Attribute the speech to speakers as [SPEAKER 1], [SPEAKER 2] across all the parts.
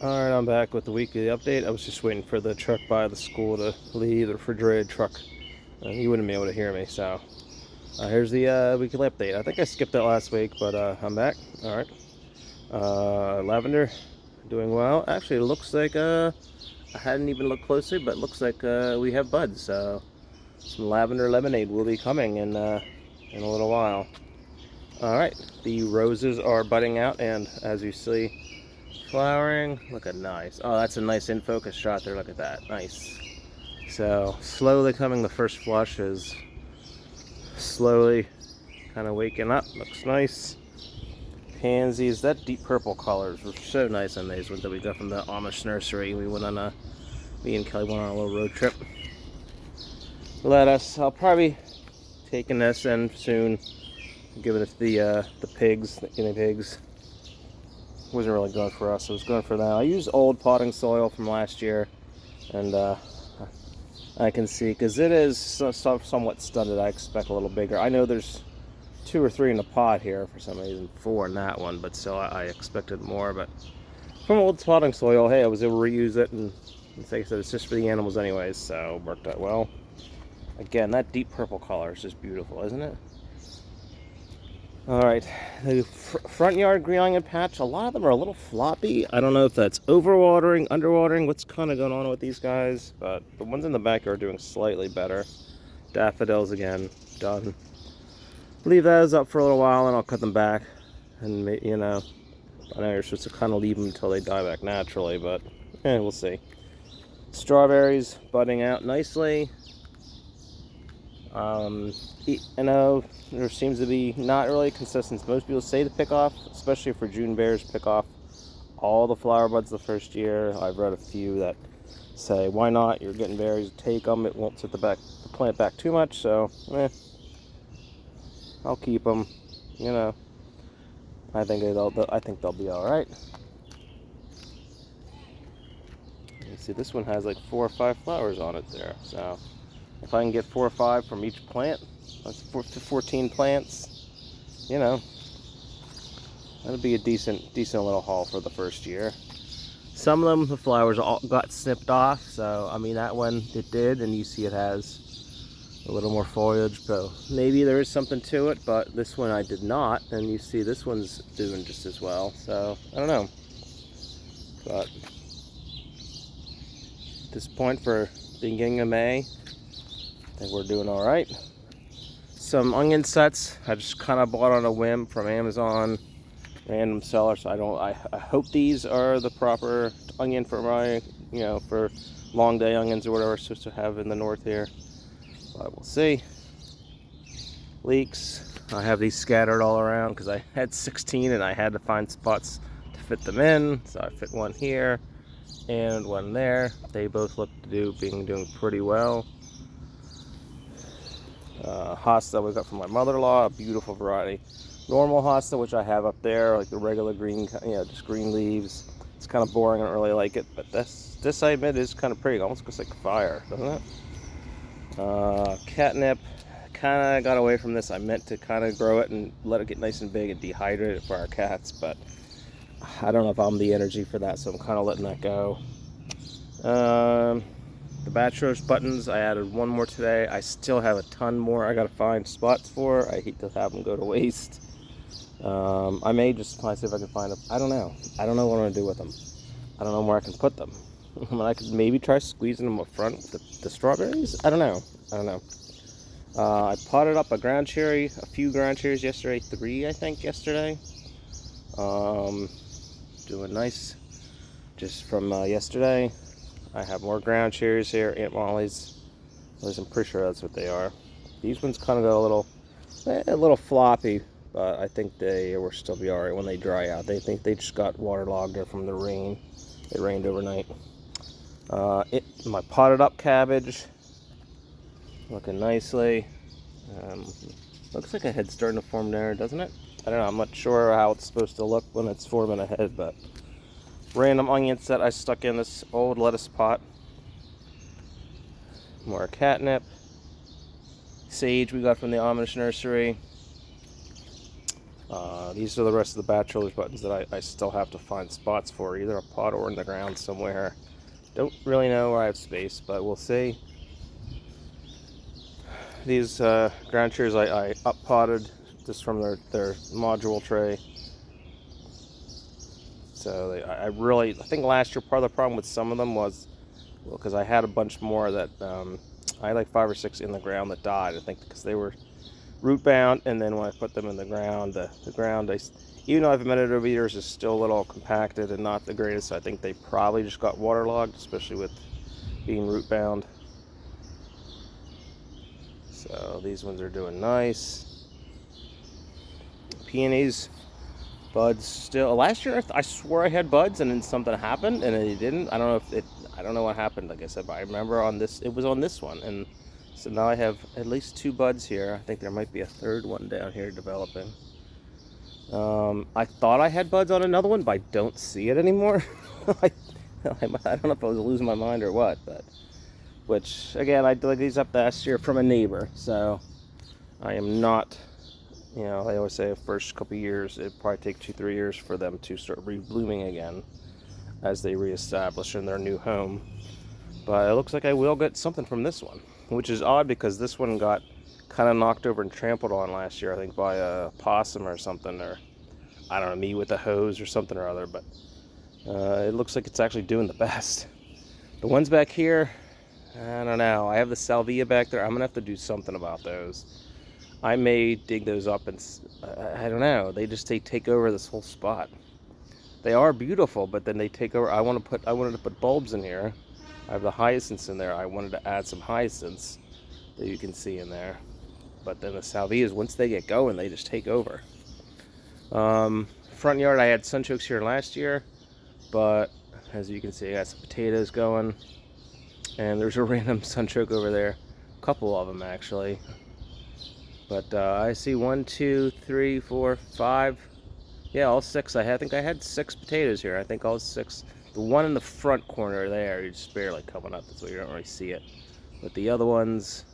[SPEAKER 1] Alright, I'm back with the weekly update. I was just waiting for the truck by the school to leave, the refrigerated truck. You wouldn't be able to hear me, so here's the weekly update. I think I skipped that last week, but I'm back. Alright. Lavender, doing well. Actually, it looks like, I hadn't even looked closely, but it looks like we have buds, so some lavender lemonade will be coming in a little while. Alright, the roses are budding out, and as you see, flowering. Look at nice. Oh, that's a nice in focus shot there. Look at that. Nice. So slowly coming. The first flush is slowly kind of waking up. Looks nice. Pansies. That deep purple colors were so nice on these ones that we got from the Amish nursery. We went on me and Kelly went on a little road trip. Lettuce. I'll probably taking this in soon. Give it the pigs, the guinea pigs. Wasn't really good for us. It was good for them. I used old potting soil from last year, and I can see, because it is somewhat stunted. I expect a little bigger. I know there's 2 or 3 in the pot here for some reason, 4 in that one, but still I expected more. But from old potting soil, hey, I was able to reuse it, and like I said, it's just for the animals anyways, so it worked out well. Again, that deep purple color is just beautiful, isn't it? Alright, the front yard green onion patch, a lot of them are a little floppy. I don't know if that's overwatering, underwatering, what's kind of going on with these guys, but the ones in the back are doing slightly better. Daffodils again, done. Leave those up for a little while and I'll cut them back. And, you know, I know you're supposed to kind of leave them until they die back naturally, but we'll see. Strawberries budding out nicely. You know, there seems to be not really consistent. Most people say to pick off, especially for June bears, pick off all the flower buds the first year. I've read a few that say, why not? You're getting berries, take them. It won't set the plant back too much, so I'll keep them. You know, I think they'll be all right. You see, this one has like 4 or 5 flowers on it there, so if I can get 4 or 5 from each plant, that's 14 plants, you know, that'll be a decent little haul for the first year. Some of them, the flowers all got snipped off, so I mean that one it did, and you see it has a little more foliage, so maybe there is something to it, but this one I did not, and you see this one's doing just as well, so I don't know. But at this point, for the beginning of May, I think we're doing all right. Some onion sets I just kind of bought on a whim from Amazon, random seller. So I hope these are the proper onion for my, you know, for long day onions or whatever we're supposed to have in the north here. But we'll see. Leeks. I have these scattered all around because I had 16 and I had to find spots to fit them in. So I fit one here and one there. They both look to doing pretty well. Hosta we got from my mother-in-law, a beautiful variety. Normal hosta, which I have up there, like the regular green, you know, just green leaves. It's kind of boring, I don't really like it, but this I admit is kind of pretty. It almost looks like fire, doesn't it? Catnip, kind of got away from this. I meant to kind of grow it and let it get nice and big and dehydrate it for our cats, but I don't know if I'm the energy for that, so I'm kind of letting that go. The batch roast buttons, I added 1 more today. I still have a ton more I gotta find spots for. I hate to have them go to waste. I may just see if I can find them. I don't know. I don't know what I'm gonna do with them. I don't know where I can put them. I could maybe try squeezing them up front with the strawberries. I don't know. I potted up a ground cherry, a few ground cherries yesterday, 3 I think yesterday. Doing nice just from yesterday. I have more ground cherries here, Aunt Molly's. At least I'm pretty sure that's what they are. These ones kind of got a little floppy, but I think they will still be alright when they dry out. They think they just got waterlogged there from the rain. It rained overnight. My potted up cabbage, looking nicely. Looks like a head starting to form there, doesn't it? I don't know. I'm not sure how it's supposed to look when it's forming a head, but random onions that I stuck in this old lettuce pot. More catnip. Sage we got from the Amish nursery. These are the rest of the bachelor's buttons that I still have to find spots for, either a pot or in the ground somewhere. Don't really know where I have space, but we'll see. These ground chairs I up potted just from their module tray. So I think last year part of the problem with some of them was, well, because I had a bunch more that I had like 5 or 6 in the ground that died. I think because they were root bound, and then when I put them in the ground, the ground, even though I've amended it over years, is still a little compacted and not the greatest. I think they probably just got waterlogged, especially with being root bound. So these ones are doing nice. Peonies, buds still. Last year I swore I had buds, and then something happened, and it didn't. I don't know what happened. Like I said, but I remember it was on this one, and so now I have at least 2 buds here. I think there might be a third one down here developing. I thought I had buds on another one, but I don't see it anymore. I don't know if I was losing my mind or what, but which again, I dug these up last year from a neighbor, so I am not. You know, they always say the first couple years, it probably take 2-3 years for them to start re-blooming again as they reestablish in their new home. But it looks like I will get something from this one, which is odd because this one got kind of knocked over and trampled on last year, I think by a possum or something, or I don't know, me with a hose or something or other, but it looks like it's actually doing the best. The ones back here, I don't know. I have the salvia back there. I'm gonna have to do something about those. I may dig those up and I don't know. They just take over this whole spot. They are beautiful, but then they take over. I wanted to put bulbs in here. I have the hyacinths in there. I wanted to add some hyacinths that you can see in there. But then the salvias, once they get going, they just take over. Front yard, I had sunchokes here last year, but as you can see, I got some potatoes going. And there's a random sunchoke over there. A couple of them, actually. But I see 1, 2, 3, 4, 5. Yeah, all 6. I think I had 6 potatoes here. I think all 6. The one in the front corner there, you're just barely coming up. That's why you don't really see it. But the other ones,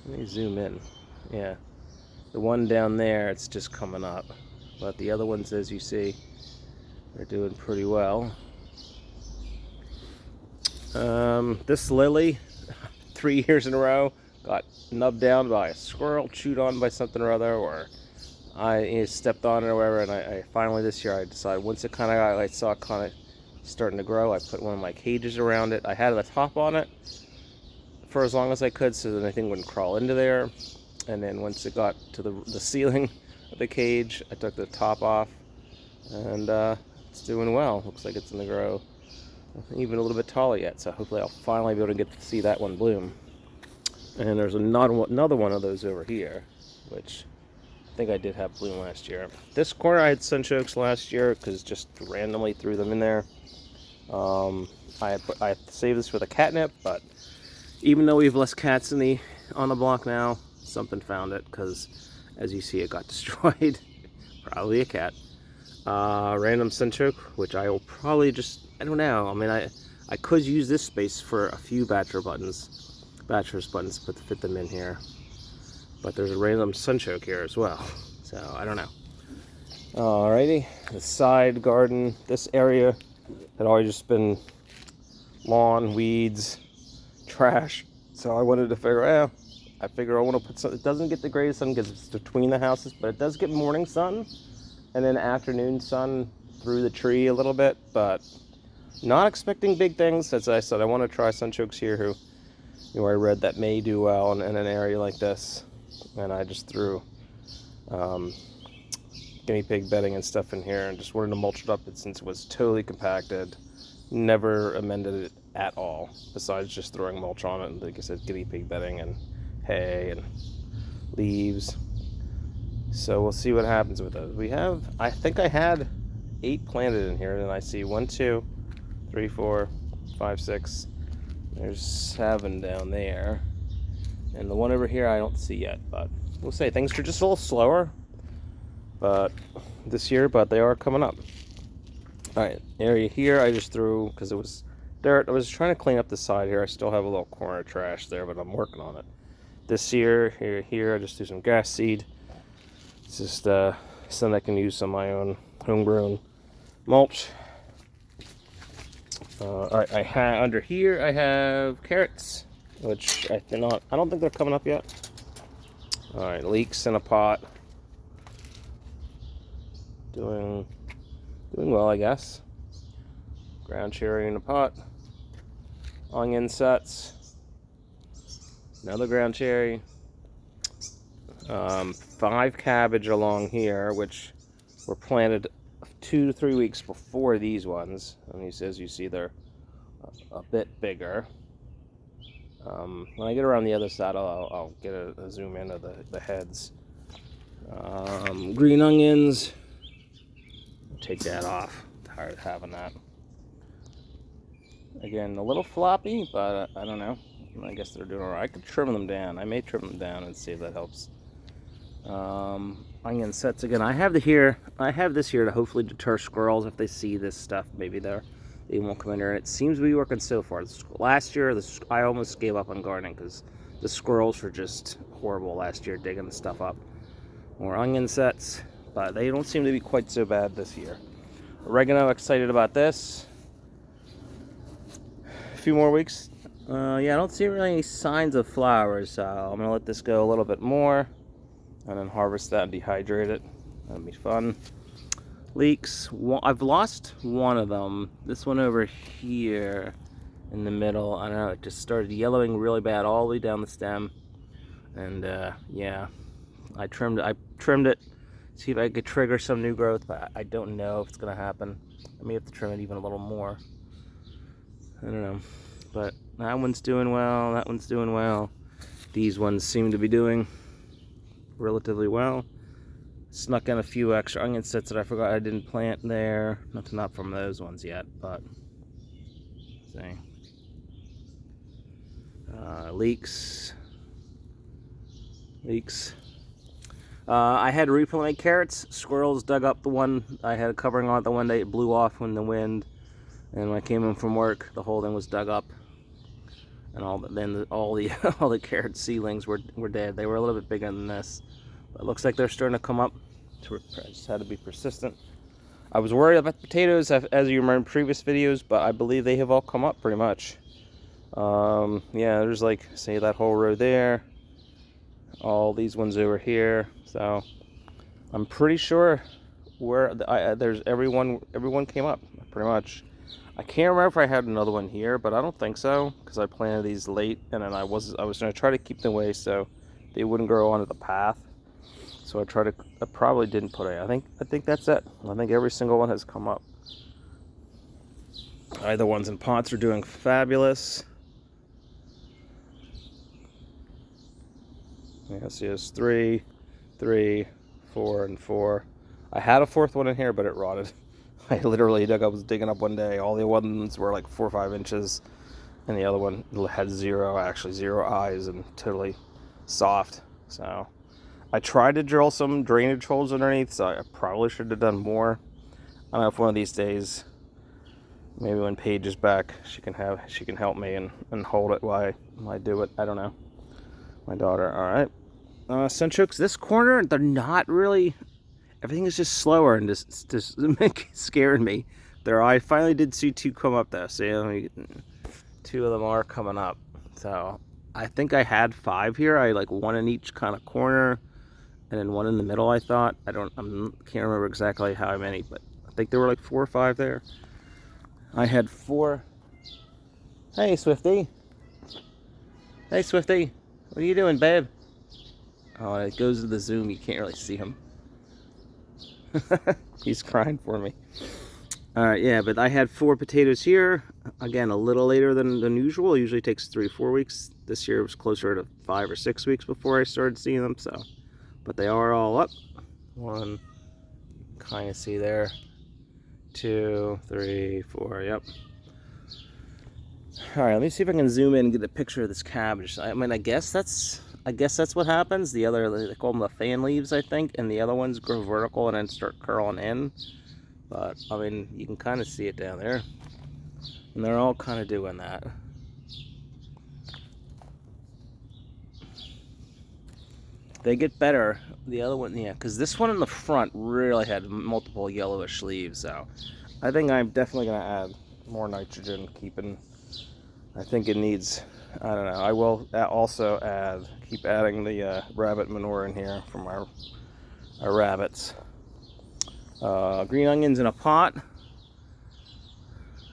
[SPEAKER 1] let me zoom in. Yeah, the one down there, it's just coming up. But the other ones, as you see, they're doing pretty well. This lily, 3 years in a row, got nubbed down by a squirrel, chewed on by something or other, or I stepped on it or whatever, and I finally this year I decided, once it kind of got, I saw it kind of starting to grow, I put one of my cages around it. I had the top on it for as long as I could so that anything wouldn't crawl into there, and then once it got to the ceiling of the cage, I took the top off, and it's doing well. Looks like it's going to grow even a little bit taller yet, so hopefully I'll finally be able to get to see that one bloom. And there's another one of those over here, which I think I did have bloom last year. This corner I had sunchokes last year because just randomly threw them in there. I saved this for the catnip, but even though we have less cats on the block now, something found it because, as you see, it got destroyed. Probably a cat. Random sunchoke, which I will probably just, I don't know. I mean, I could use this space for a few bachelor's buttons, but to fit them in here. But there's a random sunchoke here as well, so I don't know. Alrighty, the side garden, this area had always just been lawn, weeds, trash. So I wanted to figure out, I want to put some, it doesn't get the greatest sun because it's between the houses, but it does get morning sun and then afternoon sun through the tree a little bit, but not expecting big things. As I said, I want to try sunchokes here who I read that may do well in an area like this. And I just threw guinea pig bedding and stuff in here and just wanted to mulch it up since it was totally compacted. Never amended it at all, besides just throwing mulch on it. And like I said, guinea pig bedding and hay and leaves. So we'll see what happens with those. I think I had 8 planted in here, and I see 1, 2, 3, 4, 5, 6. There's 7 down there. And the one over here I don't see yet, but we'll say things are just a little slower but this year, but they are coming up. Alright, area here I just threw because it was dirt. I was trying to clean up the side here. I still have a little corner of trash there, but I'm working on it. This year, here I just threw some grass seed. It's just something I can use on my own homegrown mulch. Alright, under here I have carrots, which I don't think they're coming up yet. Alright, leeks in a pot. Doing well, I guess. Ground cherry in a pot. Onion sets. Another ground cherry. 5 cabbage along here, which were planted 2 to 3 weeks before these ones. And he says you see they're a bit bigger. When I get around the other side, I'll get a zoom in of the heads. Green onions. Take that off. I'm tired of having that. Again, a little floppy, but I don't know. I guess they're doing alright. I could trim them down. I may trim them down and see if that helps. Onion sets again. I have this here to hopefully deter squirrels if they see this stuff. Maybe they won't come in here. And it seems to be working so far. Last year, I almost gave up on gardening because the squirrels were just horrible last year digging the stuff up. More onion sets, but they don't seem to be quite so bad this year. Oregano, excited about this. A few more weeks. Yeah, I don't see really any signs of flowers, so I'm gonna let this go a little bit more and then harvest that and dehydrate it. That'll be fun. Leeks. I've lost one of them. This one over here in the middle. I don't know. It just started yellowing really bad all the way down the stem. And yeah, I trimmed it. See if I could trigger some new growth, but I don't know if it's gonna happen. I may have to trim it even a little more. I don't know. But that one's doing well. That one's doing well. These ones seem to be doing relatively well. Snuck in a few extra onion sets that I forgot I didn't plant there. Nothing up from those ones yet, but see. Leeks. I had to replant my carrots. Squirrels dug up the one I had covering on it the one day. It blew off when the wind. And when I came in from work, the whole thing was dug up. And all the carrot seedlings were dead. They were a little bit bigger than this. But it looks like they're starting to come up. I just had to be persistent. I was worried about potatoes, as you remember in previous videos, but I believe they have all come up pretty much. Yeah, there's like, say, that whole row there. All these ones over here. So I'm pretty sure there's everyone came up pretty much. I can't remember if I had another one here, but I don't think so because I planted these late, and then I was going to try to keep them away so they wouldn't grow onto the path. So I probably didn't put it. I think that's it. I think every single one has come up. The ones in pots are doing fabulous. Yeah, see, it's 3, 3, 4, and 4. I had a 4th one in here, but it rotted. I literally was digging up one day. All the ones were like 4 or 5 inches, and the other one had zero eyes and totally soft. So I tried to drill some drainage holes underneath, so I probably should have done more. I don't know if one of these days, maybe when Paige is back, she can help me and hold it while I do it. I don't know. My daughter. All right. Sunchokes. This corner, they're not really. Everything is just slower and just scaring me. I finally did see 2 come up though. See, 2 of them are coming up. So I think I had 5 here. I like 1 in each kind of corner, and then 1 in the middle. I thought. Can't remember exactly how many, but I think there were like 4 or 5 there. I had 4. Hey, Swifty. Hey, Swifty. What are you doing, babe? Oh, it goes to the zoom. You can't really see him. He's crying for me. Alright, yeah, but I had 4 potatoes here. Again, a little later than usual. It usually takes 3 or 4 weeks. This year it was closer to 5 or 6 weeks before I started seeing them. So, but they are all up. 1, kind of see there. 2, 3, 4. Yep. Alright, let me see if I can zoom in and get a picture of this cabbage. I mean, I guess that's what happens. The other, they call them the fan leaves, I think, and the other ones grow vertical and then start curling in. But, I mean, you can kind of see it down there. And they're all kind of doing that. They get better. The other one, yeah, because this one in the front really had multiple yellowish leaves. So I think I'm definitely gonna add more nitrogen. I think it needs. I don't know. I will also keep adding the rabbit manure in here from our rabbits. Green onions in a pot.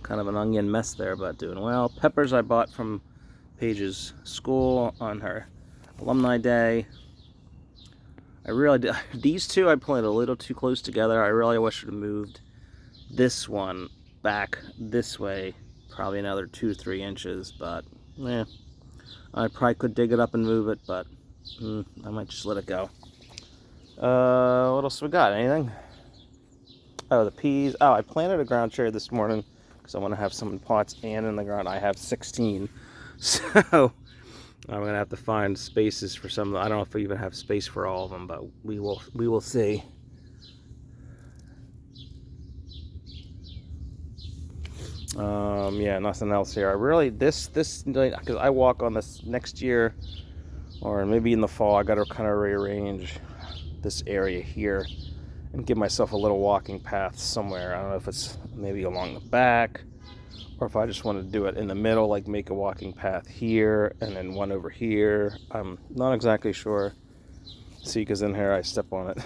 [SPEAKER 1] Kind of an onion mess there, but doing well. Peppers I bought from Paige's school on her alumni day. I really did. These two I planted a little too close together. I really wish I would have moved this one back this way, probably another 2 or 3 inches, but yeah, I probably could dig it up and move it, but I might just let it go. What else we got? Anything? Oh, the peas. Oh, I planted a ground cherry this morning because I want to have some in pots and in the ground. I have 16, so I'm gonna have to find spaces for some. I don't know if we even have space for all of them, but we will see. Yeah, nothing else here. I really this because I walk on this next year, or maybe in the fall. I got to kind of rearrange this area here and give myself a little walking path somewhere. I don't know if it's maybe along the back, or if I just want to do it in the middle, like make a walking path here and then one over here. I'm not exactly sure. See, because in here I step on it.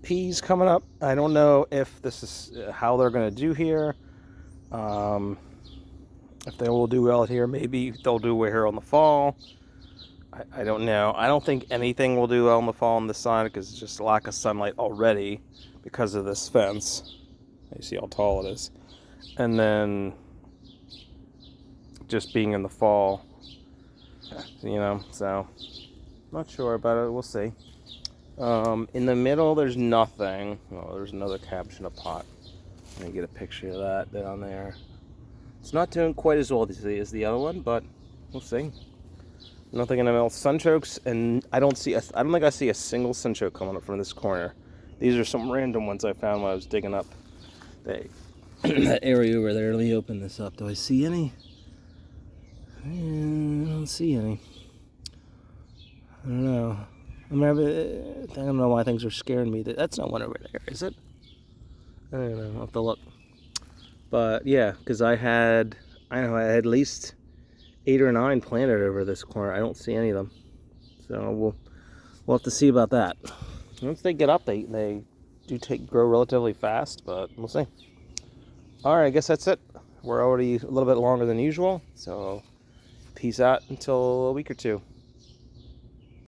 [SPEAKER 1] Peas coming up. I don't know if this is how they're going to do here. If they will do well here, maybe they'll do well here on the fall. I don't know. I don't think anything will do well on the fall on this side because it's just lack of sunlight already because of this fence. You see how tall it is. And then just being in the fall, so not sure about it. We'll see. In the middle, there's nothing. Oh, there's another cabbage in a pot. Let me get a picture of that down there. It's not doing quite as well as the other one, but we'll see. Nothing in the middle. Sunchokes, and I don't think I see a single sunchoke coming up from this corner. These are some random ones I found when I was digging up that area over there. Let me open this up. Do I see any? I don't see any. I don't know. I don't know why things are scaring me. That's not one over there, is it? I don't know. I'll have to look. But yeah, because I had at least 8 or 9 planted over this corner. I don't see any of them. So we'll have to see about that. Once they get up, they do grow relatively fast, but we'll see. All right, I guess that's it. We're already a little bit longer than usual, so peace out until a week or two.